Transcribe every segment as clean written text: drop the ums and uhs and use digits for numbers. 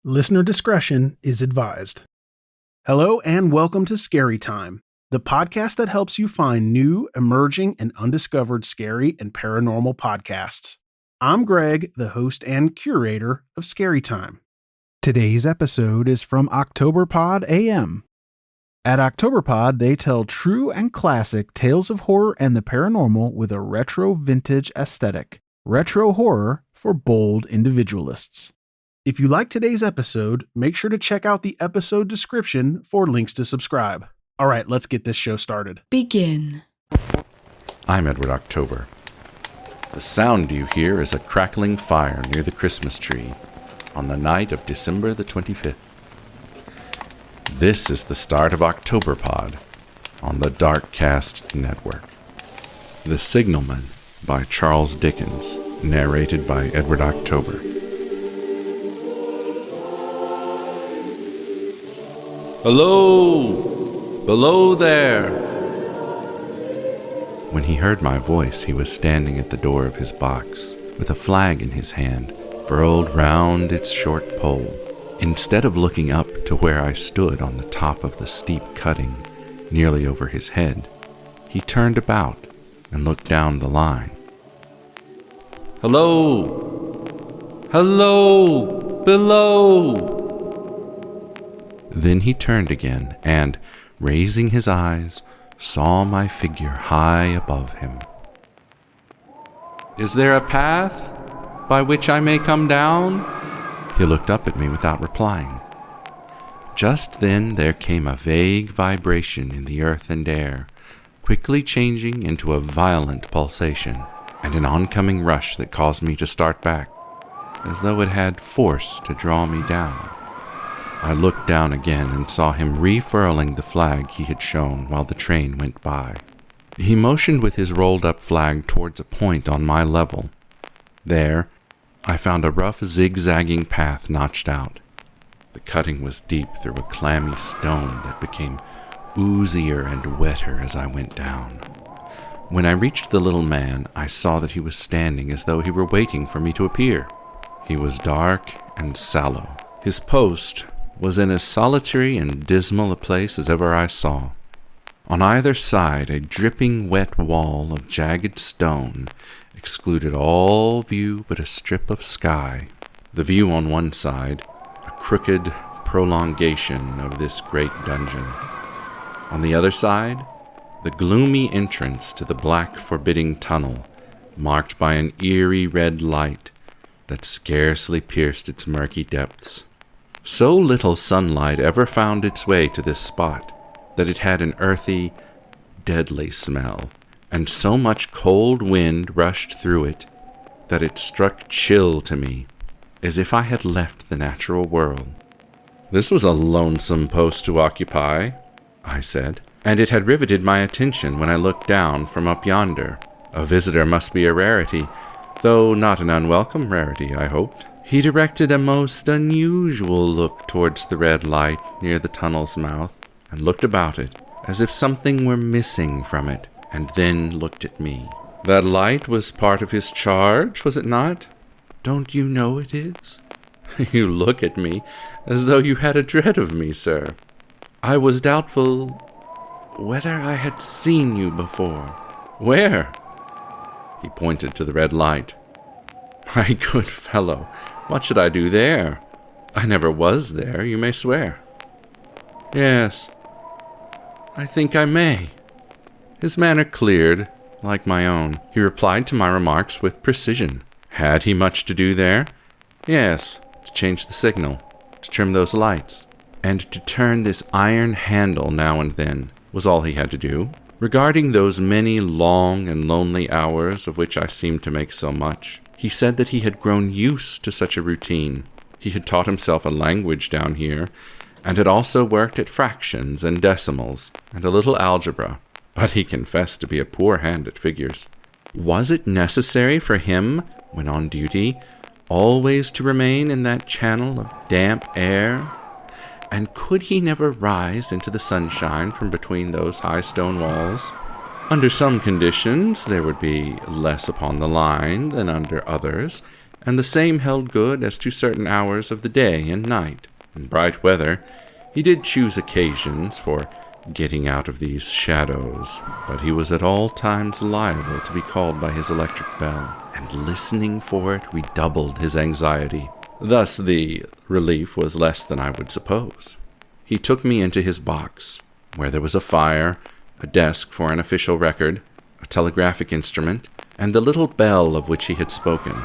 Listener discretion is advised. Hello and welcome to Scary Time, the podcast that helps you find new, emerging, and undiscovered scary and paranormal podcasts. I'm Greg, the host and curator of Scary Time. Today's episode is from Octoberpod AM. At Octoberpod, they tell true and classic tales of horror and the paranormal with a retro vintage aesthetic. Retro horror for bold individualists. If you like today's episode, make sure to check out the episode description for links to subscribe. All right, let's get this show started. Begin. I'm Edward October. The sound you hear is a crackling fire near the Christmas tree on the night of December the 25th. This is the start of Octoberpod on the Darkcast Network. The Signalman by Charles Dickens, narrated by Edward October. Hello! Below there! When he heard my voice, he was standing at the door of his box, with a flag in his hand, furled round its short pole. Instead of looking up to where I stood on the top of the steep cutting, nearly over his head, he turned about and looked down the line. Hello! Hello! Below! Then he turned again and, raising his eyes, saw my figure high above him. Is there a path by which I may come down? He looked up at me without replying. Just then there came a vague vibration in the earth and air, quickly changing into a violent pulsation, and an oncoming rush that caused me to start back, as though it had force to draw me down. I looked down again and saw him refurling the flag he had shown while the train went by. He motioned with his rolled-up flag towards a point on my level. There, I found a rough, zigzagging path notched out. The cutting was deep through a clammy stone that became oozier and wetter as I went down. When I reached the little man, I saw that he was standing as though he were waiting for me to appear. He was dark and sallow. His post was in as solitary and dismal a place as ever I saw. On either side, a dripping wet wall of jagged stone excluded all view but a strip of sky. The view on one side, a crooked prolongation of this great dungeon. On the other side, the gloomy entrance to the black, forbidding tunnel, marked by an eerie red light that scarcely pierced its murky depths. So little sunlight ever found its way to this spot that it had an earthy, deadly smell, and so much cold wind rushed through it that it struck chill to me, as if I had left the natural world. This was a lonesome post to occupy, I said, and it had riveted my attention when I looked down from up yonder. A visitor must be a rarity, though not an unwelcome rarity, I hoped. He directed a most unusual look towards the red light near the tunnel's mouth, and looked about it, as if something were missing from it, and then looked at me. That light was part of his charge, was it not? Don't you know it is? You look at me as though you had a dread of me, sir. I was doubtful whether I had seen you before. Where? He pointed to the red light. My good fellow, what should I do there? I never was there, you may swear. Yes, I think I may. His manner cleared, like my own. He replied to my remarks with precision. Had he much to do there? Yes, to change the signal, to trim those lights, and to turn this iron handle now and then was all he had to do. Regarding those many long and lonely hours of which I seemed to make so much, he said that he had grown used to such a routine. He had taught himself a language down here, and had also worked at fractions and decimals, and a little algebra, but he confessed to be a poor hand at figures. Was it necessary for him, when on duty, always to remain in that channel of damp air? And could he never rise into the sunshine from between those high stone walls? Under some conditions there would be less upon the line than under others, and the same held good as to certain hours of the day and night. In bright weather, he did choose occasions for getting out of these shadows, but he was at all times liable to be called by his electric bell, and listening for it redoubled his anxiety. Thus the relief was less than I would suppose. He took me into his box, where there was a fire, a desk for an official record, a telegraphic instrument, and the little bell of which he had spoken.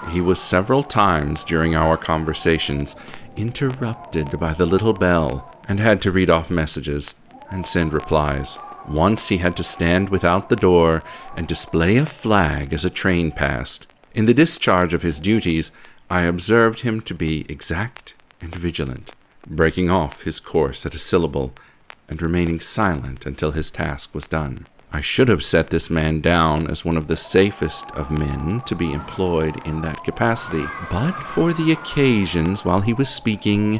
He was several times during our conversations interrupted by the little bell, and had to read off messages and send replies. Once he had to stand without the door and display a flag as a train passed. In the discharge of his duties, I observed him to be exact and vigilant, breaking off his course at a syllable and remaining silent until his task was done. I should have set this man down as one of the safest of men to be employed in that capacity, but for the occasions while he was speaking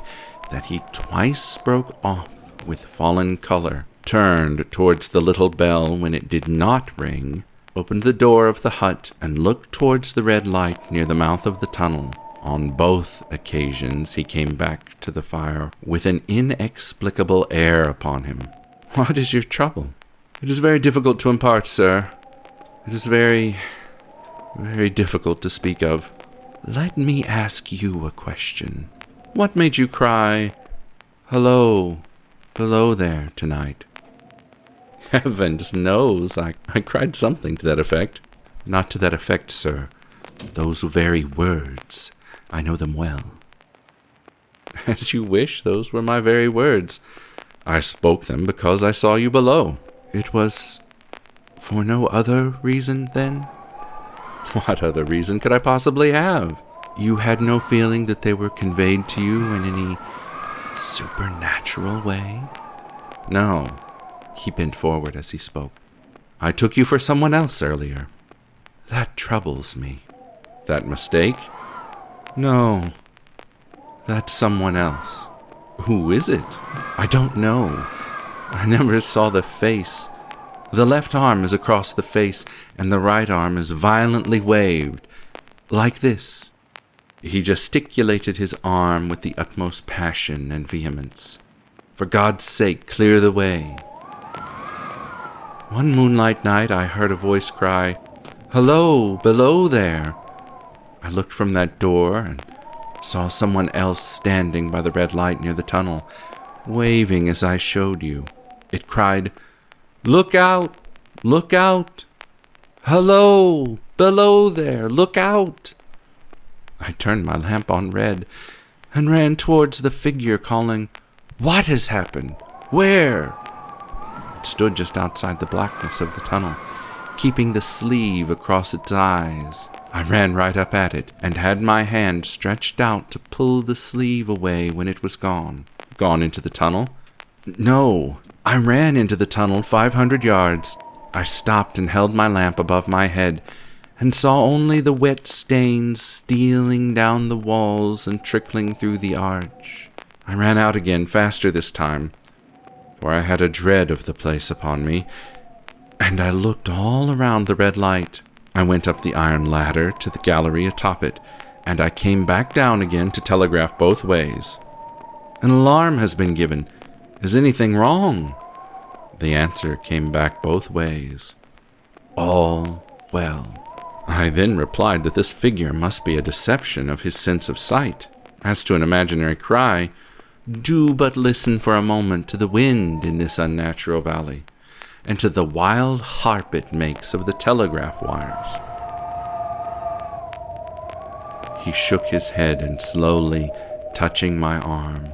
that he twice broke off with fallen color, turned towards the little bell when it did not ring, opened the door of the hut, and looked towards the red light near the mouth of the tunnel. On both occasions he came back to the fire with an inexplicable air upon him. "What is your trouble?" "It is very difficult to impart, sir. It is very, very difficult to speak of." "Let me ask you a question. What made you cry, 'Hello, below there,' tonight?" "Heavens knows, I cried something to that effect." "Not to that effect, sir. Those very words. I know them well." "As you wish, those were my very words. I spoke them because I saw you below." "It was for no other reason, then?" "What other reason could I possibly have?" "You had no feeling that they were conveyed to you in any supernatural way?" "No." He bent forward as he spoke. "I took you for someone else earlier." "That troubles me." "That mistake?" "No. That's someone else." "Who is it?" "I don't know. I never saw the face. The left arm is across the face, and the right arm is violently waved, like this." He gesticulated his arm with the utmost passion and vehemence. "For God's sake, clear the way." One moonlight night I heard a voice cry, "Hello, below there." I looked from that door and saw someone else standing by the red light near the tunnel, waving as I showed you. It cried, "Look out! Look out! Hello, below there! Look out!" I turned my lamp on red and ran towards the figure, calling, "What has happened? Where?" It stood just outside the blackness of the tunnel, keeping the sleeve across its eyes. I ran right up at it and had my hand stretched out to pull the sleeve away when it was gone. "Gone into the tunnel?" "No. I ran into the tunnel 500 yards. I stopped and held my lamp above my head and saw only the wet stains stealing down the walls and trickling through the arch. I ran out again, faster this time, for I had a dread of the place upon me, and I looked all around the red light. I went up the iron ladder to the gallery atop it, and I came back down again to telegraph both ways. 'An alarm has been given. Is anything wrong?' The answer came back both ways. 'All well.' I then replied that this figure must be a deception of his sense of sight. As to an imaginary cry, do but listen for a moment to the wind in this unnatural valley, and to the wild harp it makes of the telegraph wires." He shook his head and slowly, touching my arm,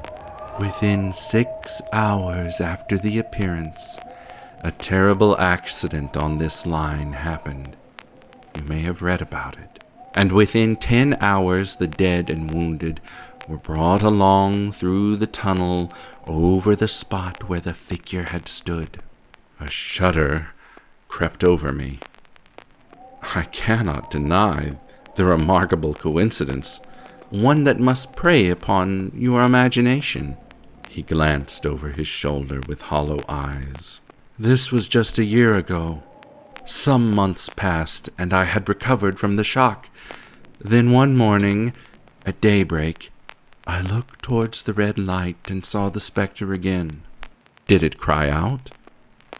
"Within 6 hours after the appearance, a terrible accident on this line happened. You may have read about it. And within 10 hours the dead and wounded were brought along through the tunnel over the spot where the figure had stood." A shudder crept over me. I cannot deny the remarkable coincidence, one that must prey upon your imagination. He glanced over his shoulder with hollow eyes. "This was just a year ago. Some months passed, and I had recovered from the shock, Then one morning, at daybreak, I looked towards the red light and saw the spectre again. Did it cry out?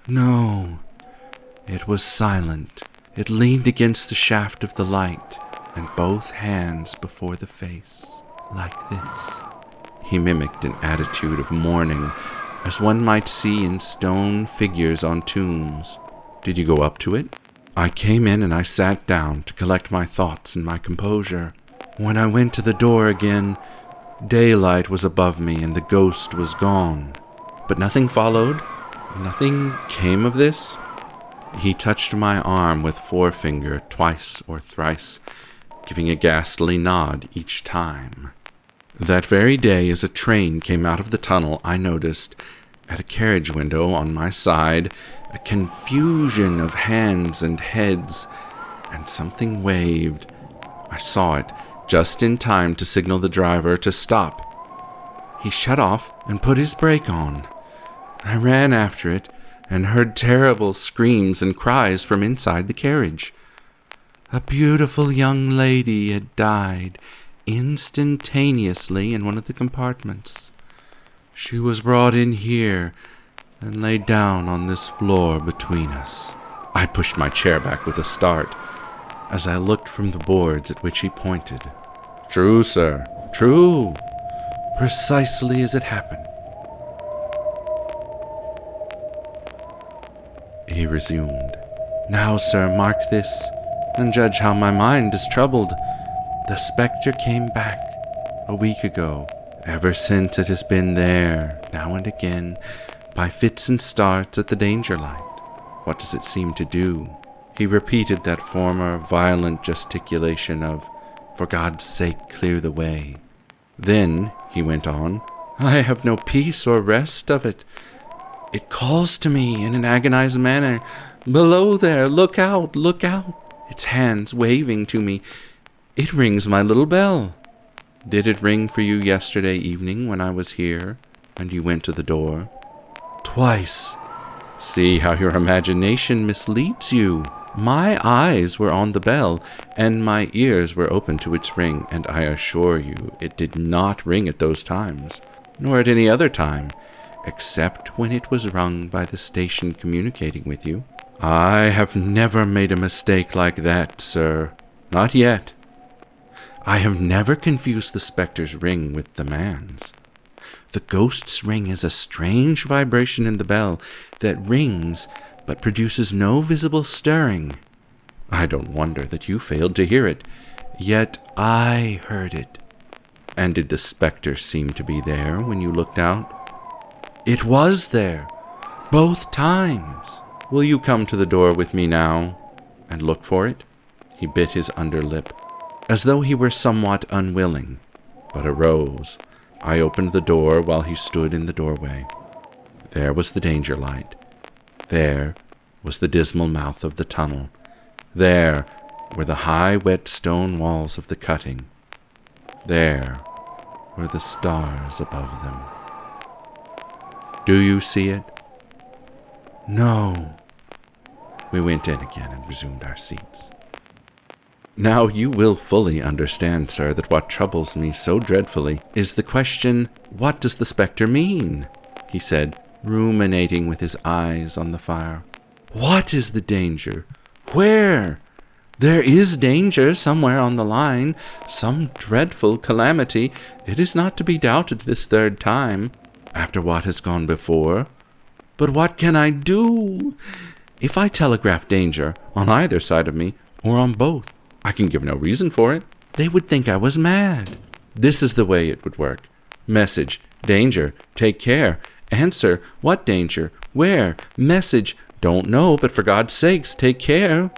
No. It was silent. It leaned against the shaft of the light, and both hands before the face, like this. He mimicked an attitude of mourning, as one might see in stone figures on tombs. Did you go up to it? I came in and I sat down to collect my thoughts and my composure. When I went to the door again, daylight was above me and the ghost was gone. But nothing followed? Nothing came of this? He touched my arm with forefinger twice or thrice, giving a ghastly nod each time. That very day, as a train came out of the tunnel, I noticed, at a carriage window on my side, a confusion of hands and heads, and something waved. I saw it just in time to signal the driver to stop. He shut off and put his brake on. I ran after it and heard terrible screams and cries from inside the carriage. A beautiful young lady had died instantaneously in one of the compartments. She was brought in here and laid down on this floor between us. I pushed my chair back with a start as I looked from the boards at which he pointed. True, sir, true. Precisely as it happened. He resumed. Now, sir, mark this, and judge how my mind is troubled. The spectre came back a week ago. Ever since it has been there, now and again, by fits and starts at the danger light. What does it seem to do? He repeated that former violent gesticulation of, "For God's sake, clear the way." Then, he went on, I have no peace or rest of it. It calls to me in an agonized manner, "Below there, look out, look out." Its hands waving to me. It rings my little bell. Did it ring for you yesterday evening when I was here, and you went to the door? Twice. See how your imagination misleads you. My eyes were on the bell, and my ears were open to its ring, and I assure you it did not ring at those times, nor at any other time, except when it was rung by the station communicating with you. I have never made a mistake like that, sir. Not yet. I have never confused the spectre's ring with the man's. The ghost's ring is a strange vibration in the bell that rings but produces no visible stirring. I don't wonder that you failed to hear it, yet I heard it. And did the spectre seem to be there when you looked out? It was there, both times. Will you come to the door with me now and look for it? He bit his underlip, as though he were somewhat unwilling, but arose. I opened the door while he stood in the doorway. There was the danger light. There was the dismal mouth of the tunnel. There were the high, wet stone walls of the cutting. There were the stars above them. Do you see it? No. We went in again and resumed our seats. Now you will fully understand, sir, that what troubles me so dreadfully is the question, what does the spectre mean? He said, ruminating with his eyes on the fire. What is the danger? Where? There is danger somewhere on the line, some dreadful calamity. It is not to be doubted this third time, after what has gone before. But what can I do? If I telegraph danger on either side of me, or on both, I can give no reason for it. They would think I was mad. This is the way it would work. Message, danger, take care. Answer, what danger? Where? Message, don't know, but for God's sakes, take care.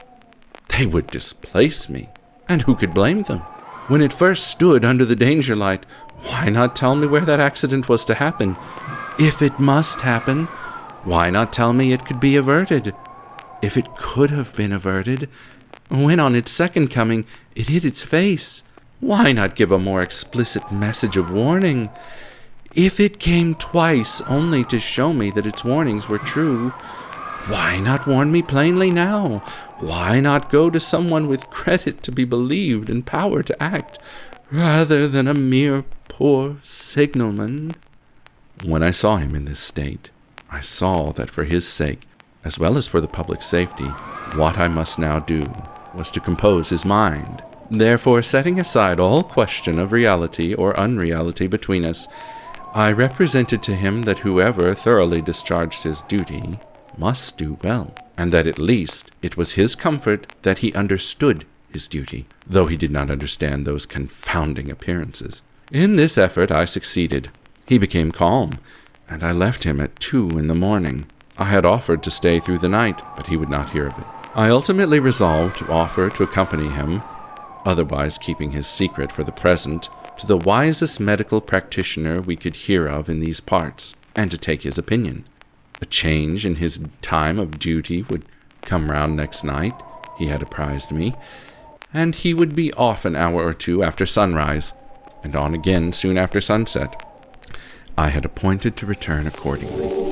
They would displace me, and who could blame them? When it first stood under the danger light, why not tell me where that accident was to happen? If it must happen, why not tell me it could be averted? If it could have been averted, when on its second coming it hit its face, why not give a more explicit message of warning? If it came twice only to show me that its warnings were true, Why not warn me plainly now? Why not go to someone with credit to be believed and power to act, rather than a mere poor signalman? When I saw him in this state, I saw that for his sake, as well as for the public safety, what I must now do was to compose his mind. Therefore, setting aside all question of reality or unreality between us, I represented to him that whoever thoroughly discharged his duty must do well, and that at least it was his comfort that he understood his duty, though he did not understand those confounding appearances. In this effort I succeeded. He became calm, and I left him at 2 in the morning. I had offered to stay through the night, but he would not hear of it. I ultimately resolved to offer to accompany him, otherwise keeping his secret for the present, to the wisest medical practitioner we could hear of in these parts, and to take his opinion. A change in his time of duty would come round next night, he had apprised me, and he would be off an hour or 2 after sunrise, and on again soon after sunset. I had appointed to return accordingly.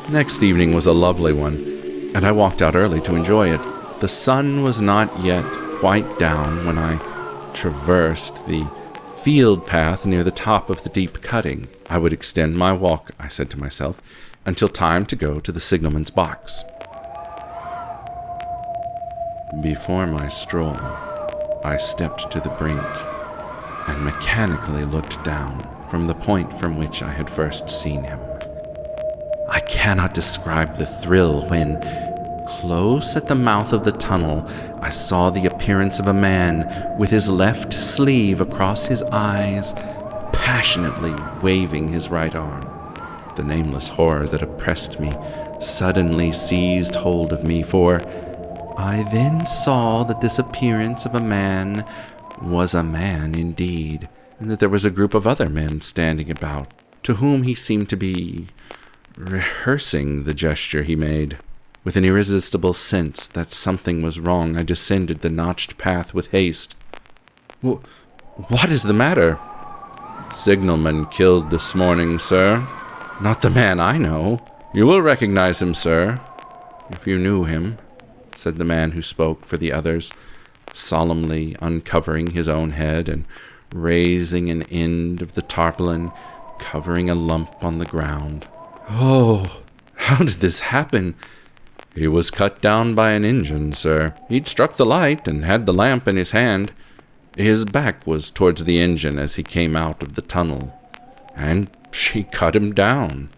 Next evening was a lovely one, and I walked out early to enjoy it. The sun was not yet quite down when I traversed the field path near the top of the deep cutting. I would extend my walk, I said to myself, until time to go to the signalman's box. Before my stroll, I stepped to the brink and mechanically looked down from the point from which I had first seen him. I cannot describe the thrill when, close at the mouth of the tunnel, I saw the appearance of a man with his left sleeve across his eyes, passionately waving his right arm. The nameless horror that oppressed me suddenly seized hold of me, for I then saw that this appearance of a man was a man indeed, and that there was a group of other men standing about, to whom he seemed to be rehearsing the gesture he made. With an irresistible sense that something was wrong, I descended the notched path with haste. What is the matter? Signalman killed this morning, sir. Not the man I know. You will recognize him, sir, if you knew him, said the man who spoke for the others, solemnly uncovering his own head and raising an end of the tarpaulin, covering a lump on the ground. Oh, how did this happen? He was cut down by an engine, sir. He'd struck the light and had the lamp in his hand. His back was towards the engine as he came out of the tunnel, and she cut him down.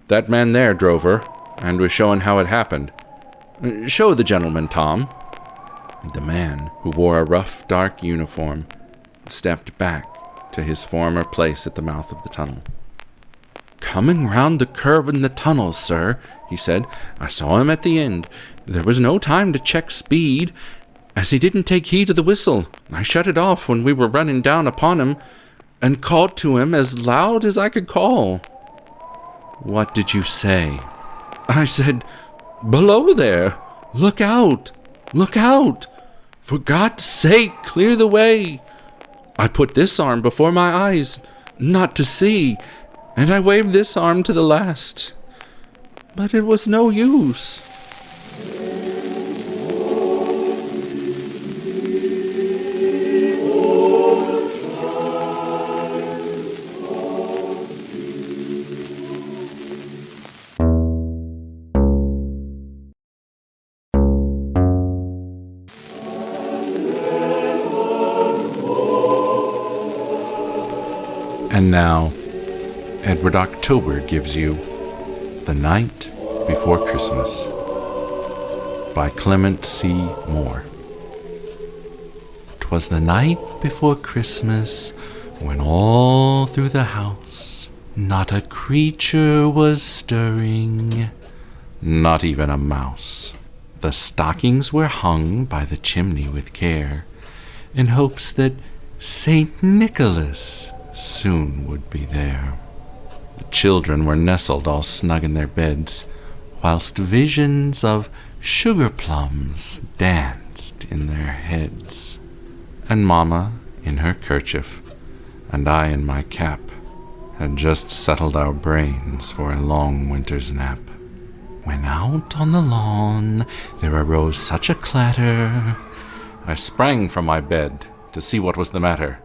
That man there drove her, and was showing how it happened. Show the gentleman, Tom. The man, who wore a rough, dark uniform, stepped back to his former place at the mouth of the tunnel. Coming round the curve in the tunnel, sir, he said. I saw him at the end. There was no time to check speed, as he didn't take heed of the whistle. I shut it off when we were running down upon him, and called to him as loud as I could call. What did you say? I said, Below there! Look out! Look out! For God's sake, clear the way! I put this arm before my eyes, not to see, and I waved this arm to the last, but it was no use. And now, Edward October gives you The Night Before Christmas by Clement C. Moore. 'Twas the night before Christmas, when all through the house not a creature was stirring, not even a mouse. the stockings were hung by the chimney with care, in hopes that St. Nicholas soon would be there. The children were nestled all snug in their beds, whilst visions of sugar plums danced in their heads. And Mamma, in her kerchief, and I in my cap, had just settled our brains for a long winter's nap, when out on the lawn there arose such a clatter. I sprang from my bed to see what was the matter.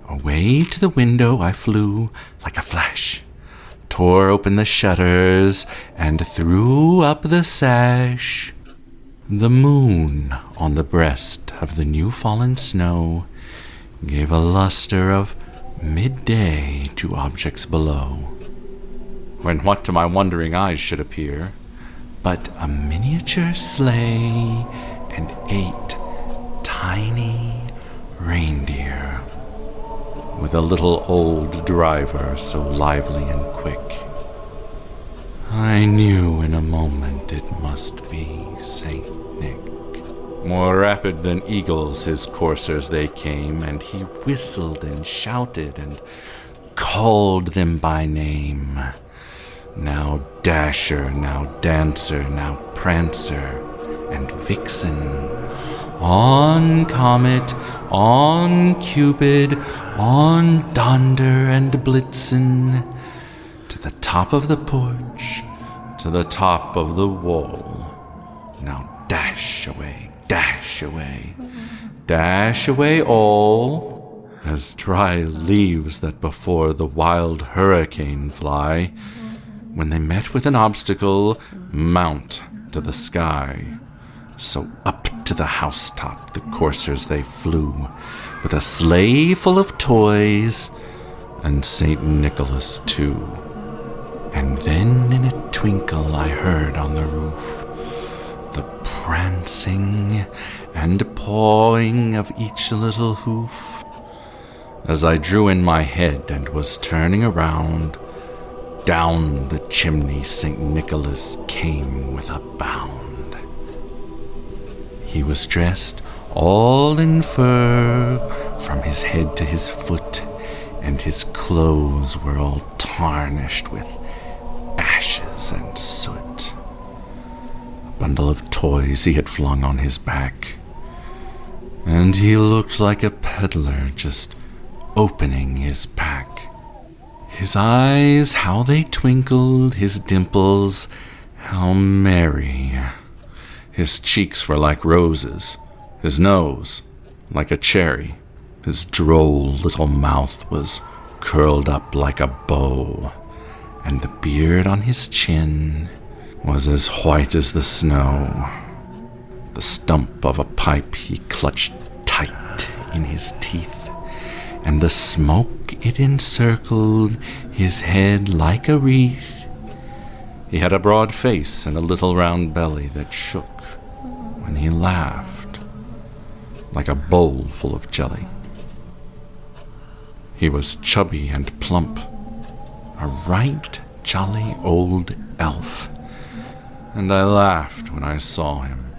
Away to the window I flew like a flash, tore open the shutters, and threw up the sash. The moon on the breast of the new-fallen snow gave a luster of midday to objects below, when what to my wondering eyes should appear but a miniature sleigh and 8 tiny reindeer, with a little old driver so lively and quick. I knew in a moment it must be Saint Nick. More rapid than eagles his coursers they came, and he whistled and shouted and called them by name. Now Dasher, now Dancer, now Prancer, and Vixen. On Comet, on Cupid, on Donder and Blitzen, to the top of the porch, to the top of the wall. Now dash away, dash away, dash away all, as dry leaves that before the wild hurricane fly, when they met with an obstacle, mount to the sky. So up to the housetop the coursers they flew, with a sleigh full of toys, and St. Nicholas too. And then in a twinkle I heard on the roof the prancing and pawing of each little hoof. As I drew in my head and was turning around, down the chimney St. Nicholas came with a bound. He was dressed all in fur from his head to his foot, and his clothes were all tarnished with ashes and soot. A bundle of toys he had flung on his back, and he looked like a peddler just opening his pack. His eyes, how they twinkled, his dimples, how merry. His cheeks were like roses, his nose like a cherry. His droll little mouth was curled up like a bow, and the beard on his chin was as white as the snow. The stump of a pipe he clutched tight in his teeth, and the smoke it encircled his head like a wreath. He had a broad face and a little round belly that shook when he laughed, like a bowl full of jelly. He was chubby and plump, a right jolly old elf, and I laughed when I saw him,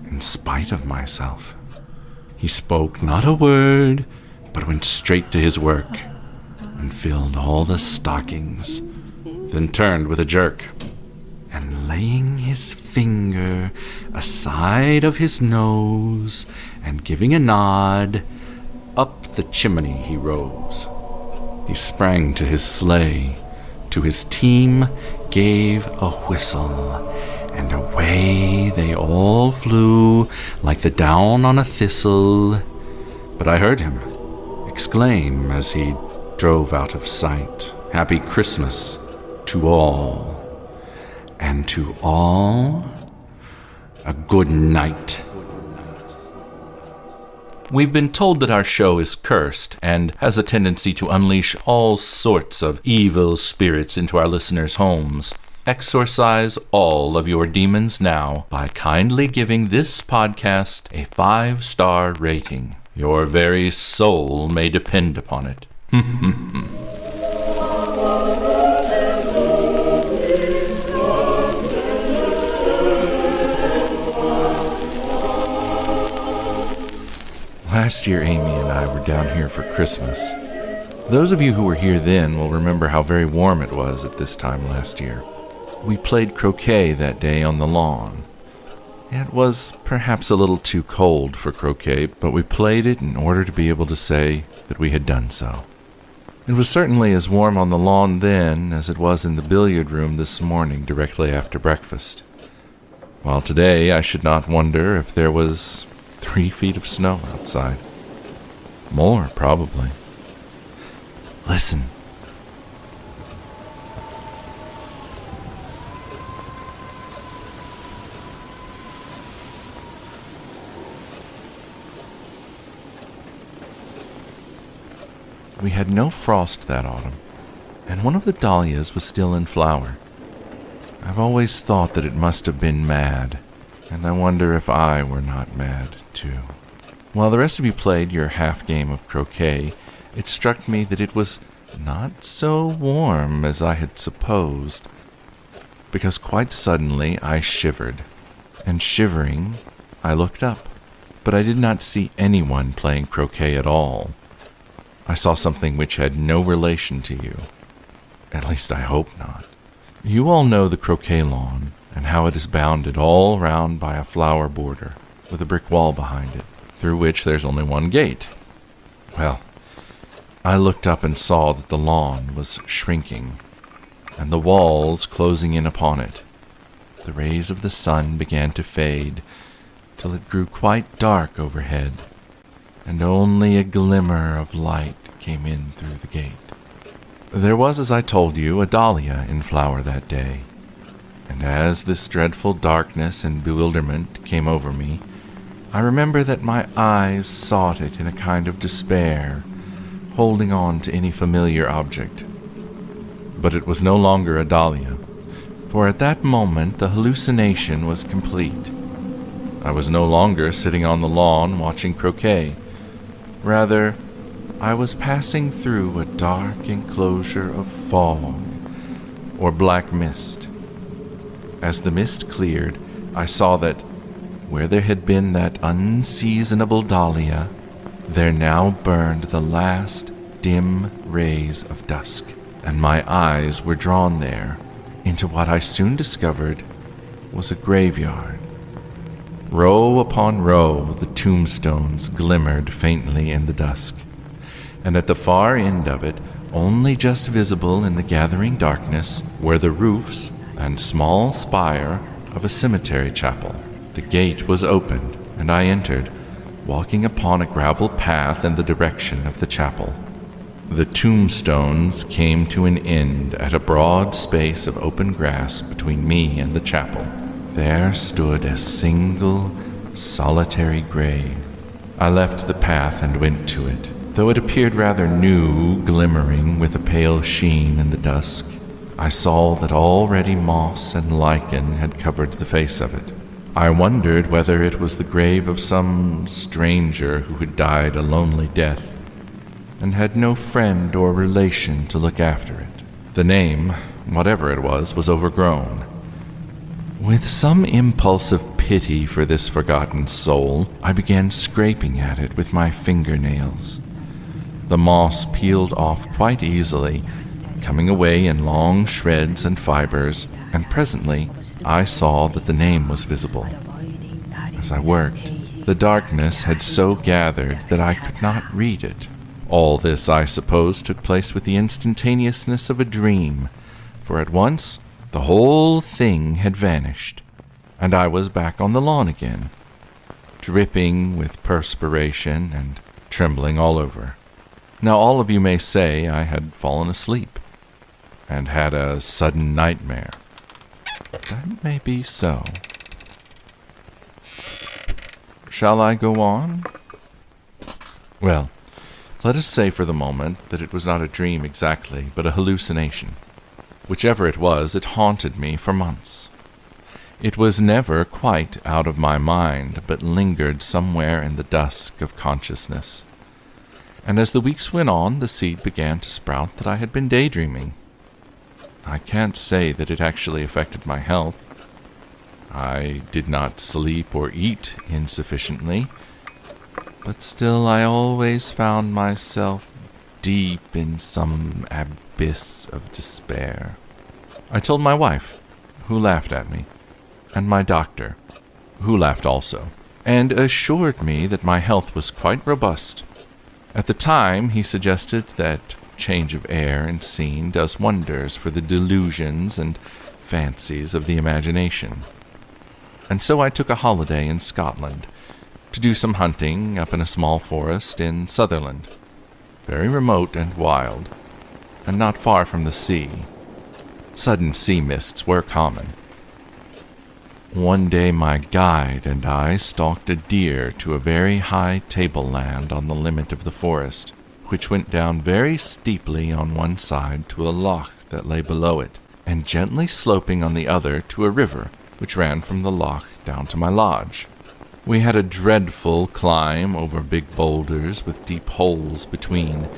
in spite of myself. He spoke not a word, but went straight to his work, and filled all the stockings, then turned with a jerk, and laying his finger aside of his nose, and giving a nod, up the chimney he rose. He sprang to his sleigh, to his team gave a whistle, and away they all flew like the down on a thistle. But I heard him exclaim as he drove out of sight, "Happy Christmas to all, and to all a good night." We've been told that our show is cursed and has a tendency to unleash all sorts of evil spirits into our listeners' homes. Exorcise all of your demons now by kindly giving this podcast a 5-star rating. Your very soul may depend upon it. Last year, Amy and I were down here for Christmas. Those of you who were here then will remember how very warm it was at this time last year. We played croquet that day on the lawn. It was perhaps a little too cold for croquet, but we played it in order to be able to say that we had done so. It was certainly as warm on the lawn then as it was in the billiard room this morning directly after breakfast. While today I should not wonder if there was 3 feet of snow outside. More, probably. Listen. We had no frost that autumn, and one of the dahlias was still in flower. I've always thought that it must have been mad, and I wonder if I were not mad, too. While the rest of you played your half game of croquet, it struck me that it was not so warm as I had supposed, because quite suddenly I shivered, and shivering, I looked up, but I did not see anyone playing croquet at all. I saw something which had no relation to you. At least I hope not. You all know the croquet lawn, and how it is bounded all round by a flower border, with a brick wall behind it, through which there's only one gate. Well, I looked up and saw that the lawn was shrinking, and the walls closing in upon it. The rays of the sun began to fade, till it grew quite dark overhead, and only a glimmer of light came in through the gate. There was, as I told you, a dahlia in flower that day, and as this dreadful darkness and bewilderment came over me, I remember that my eyes sought it in a kind of despair, holding on to any familiar object. But it was no longer a dahlia, for at that moment the hallucination was complete. I was no longer sitting on the lawn watching croquet. Rather, I was passing through a dark enclosure of fog, or black mist. As the mist cleared, I saw that, where there had been that unseasonable dahlia, there now burned the last dim rays of dusk, and my eyes were drawn there into what I soon discovered was a graveyard. Row upon row, the tombstones glimmered faintly in the dusk, and at the far end of it, only just visible in the gathering darkness, were the roofs and small spire of a cemetery chapel. The gate was opened, and I entered, walking upon a gravel path in the direction of the chapel. The tombstones came to an end at a broad space of open grass between me and the chapel. There stood a single, solitary grave. I left the path and went to it, though it appeared rather new, glimmering with a pale sheen in the dusk. I saw that already moss and lichen had covered the face of it. I wondered whether it was the grave of some stranger who had died a lonely death, and had no friend or relation to look after it. The name, whatever it was overgrown. With some impulse of pity for this forgotten soul, I began scraping at it with my fingernails. The moss peeled off quite easily, coming away in long shreds and fibers, and presently I saw that the name was visible. As I worked, the darkness had so gathered that I could not read it. All this, I suppose, took place with the instantaneousness of a dream, for at once the whole thing had vanished, and I was back on the lawn again, dripping with perspiration and trembling all over. Now all of you may say I had fallen asleep, and had a sudden nightmare. That may be so. Shall I go on? Well, let us say for the moment that it was not a dream exactly, but a hallucination. Whichever it was, it haunted me for months. It was never quite out of my mind, but lingered somewhere in the dusk of consciousness. And as the weeks went on, the seed began to sprout that I had been daydreaming. I can't say that it actually affected my health. I did not sleep or eat insufficiently, but still I always found myself deep in some abyss of despair. I told my wife, who laughed at me, and my doctor, who laughed also, and assured me that my health was quite robust. At the time, he suggested that change of air and scene does wonders for the delusions and fancies of the imagination. And so I took a holiday in Scotland to do some hunting up in a small forest in Sutherland, very remote and wild, and not far from the sea. Sudden sea mists were common. One day my guide and I stalked a deer to a very high tableland on the limit of the forest, which went down very steeply on one side to a loch that lay below it, and gently sloping on the other to a river which ran from the loch down to my lodge. We had a dreadful climb over big boulders with deep holes between,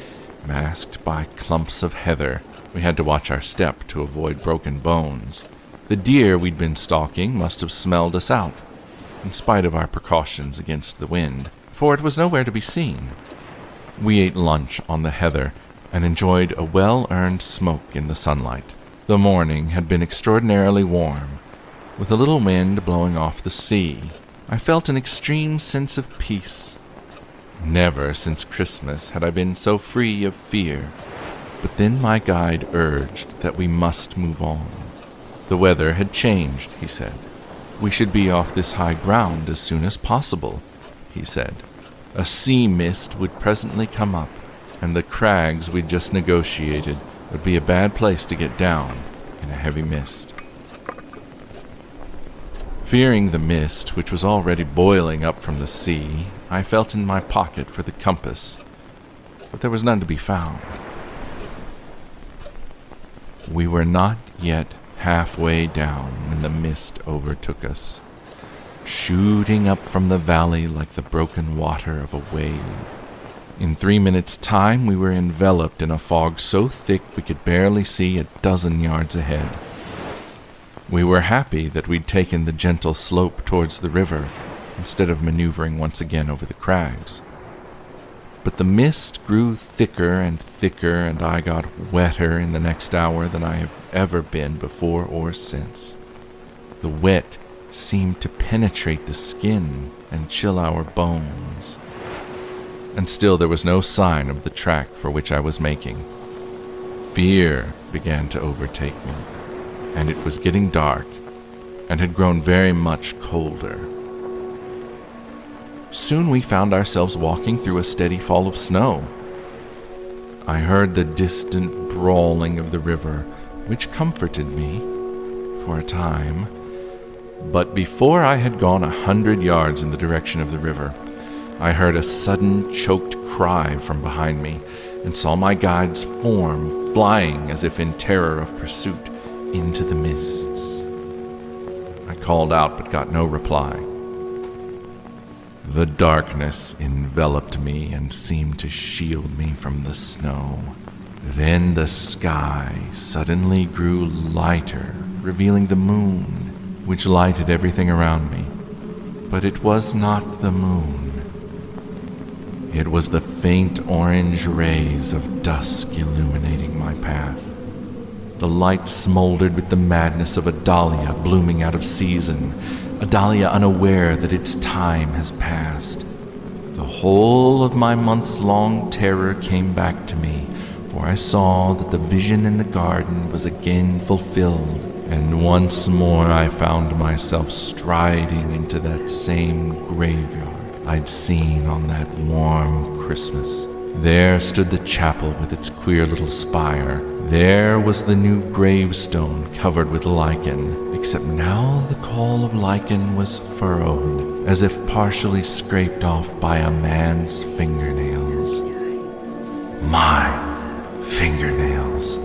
masked by clumps of heather. We had to watch our step to avoid broken bones. The deer we'd been stalking must have smelled us out, in spite of our precautions against the wind, for it was nowhere to be seen. We ate lunch on the heather and enjoyed a well-earned smoke in the sunlight. The morning had been extraordinarily warm, with a little wind blowing off the sea. I felt an extreme sense of peace. Never since Christmas had I been so free of fear. But then my guide urged that we must move on. The weather had changed, he said. We should be off this high ground as soon as possible, he said. A sea mist would presently come up, and the crags we'd just negotiated would be a bad place to get down in a heavy mist. Fearing the mist, which was already boiling up from the sea, I felt in my pocket for the compass, but there was none to be found. We were not yet halfway down when the mist overtook us, shooting up from the valley like the broken water of a wave. In 3 minutes' time we were enveloped in a fog so thick we could barely see a dozen yards ahead. We were happy that we'd taken the gentle slope towards the river instead of maneuvering once again over the crags. But the mist grew thicker and thicker, and I got wetter in the next hour than I have ever been before or since. The wet seemed to penetrate the skin and chill our bones. And still there was no sign of the track for which I was making. Fear began to overtake me, and it was getting dark, and had grown very much colder. Soon we found ourselves walking through a steady fall of snow. I heard the distant brawling of the river, which comforted me for a time. But before I had gone 100 yards in the direction of the river, I heard a sudden choked cry from behind me, and saw my guide's form flying as if in terror of pursuit into the mists. I called out but got no reply. The darkness enveloped me and seemed to shield me from the snow. Then the sky suddenly grew lighter, revealing the moon, which lighted everything around me. But it was not the moon. It was the faint orange rays of dusk illuminating my path. The light smoldered with the madness of a dahlia blooming out of season, a dahlia unaware that its time has passed. The whole of my months-long terror came back to me, for I saw that the vision in the garden was again fulfilled, and once more I found myself striding into that same graveyard I'd seen on that warm Christmas. There stood the chapel with its queer little spire. There was the new gravestone covered with lichen, except now the caul of lichen was furrowed, as if partially scraped off by a man's fingernails. My fingernails.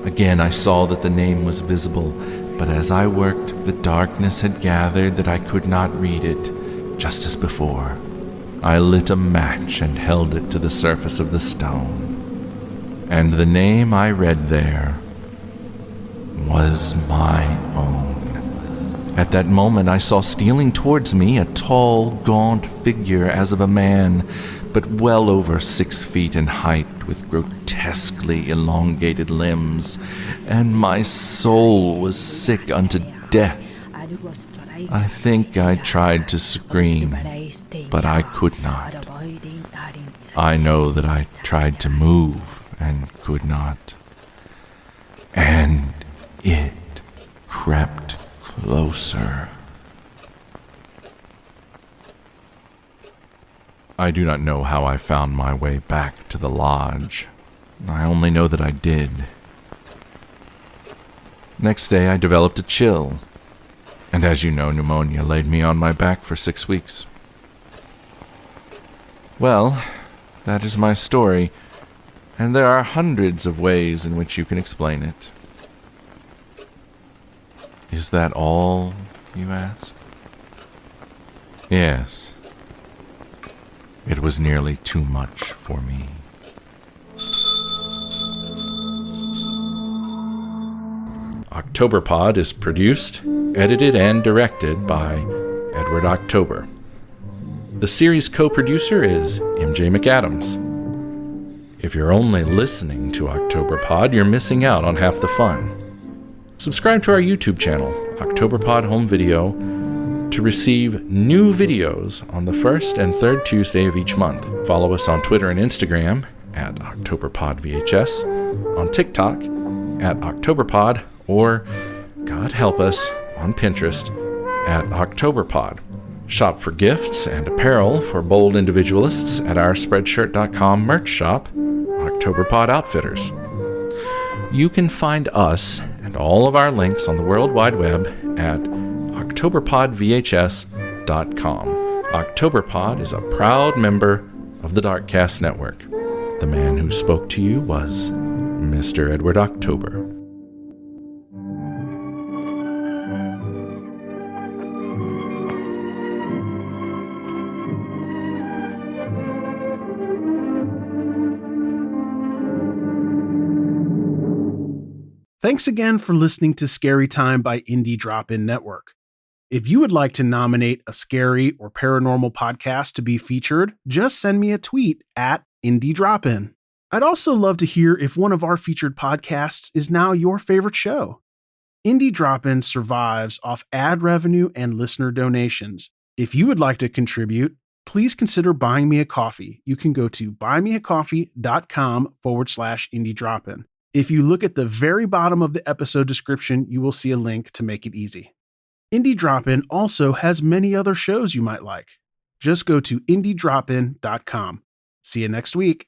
Again I saw that the name was visible, but as I worked, the darkness had gathered that I could not read it, just as before. I lit a match and held it to the surface of the stone, and the name I read there was my own. At that moment, I saw stealing towards me a tall, gaunt figure as of a man, but well over 6 feet in height, with grotesquely elongated limbs, and my soul was sick unto death. I think I tried to scream, but I could not. I know that I tried to move and could not. And it crept closer. I do not know how I found my way back to the lodge. I only know that I did. Next day I developed a chill, and as you know, pneumonia laid me on my back for 6 weeks. Well, that is my story, and there are hundreds of ways in which you can explain it. Is that all, you ask? Yes. It was nearly too much for me. Octoberpod is produced, edited, and directed by Edward October. The series co-producer is MJ McAdams. If you're only listening to Octoberpod, you're missing out on half the fun. Subscribe to our YouTube channel, Octoberpod Home Video, to receive new videos on the first and third Tuesday of each month. Follow us on Twitter and Instagram at OctoberpodVHS, on TikTok at Octoberpod, or, God help us, on Pinterest at Octoberpod. Shop for gifts and apparel for bold individualists at our Spreadshirt.com merch shop, Octoberpod Outfitters. You can find us and all of our links on the World Wide Web at Octoberpodvhs.com. Octoberpod is a proud member of the Darkcast Network. The man who spoke to you was Mr. Edward October. Thanks again for listening to Scary Time by Indie Drop-In Network. If you would like to nominate a scary or paranormal podcast to be featured, just send me a tweet at Indie Drop-In. I'd also love to hear if one of our featured podcasts is now your favorite show. Indie Drop-In survives off ad revenue and listener donations. If you would like to contribute, please consider buying me a coffee. You can go to buymeacoffee.com/Indie Drop-In. If you look at the very bottom of the episode description, you will see a link to make it easy. Indie Drop-In also has many other shows you might like. Just go to indiedropin.com. See you next week.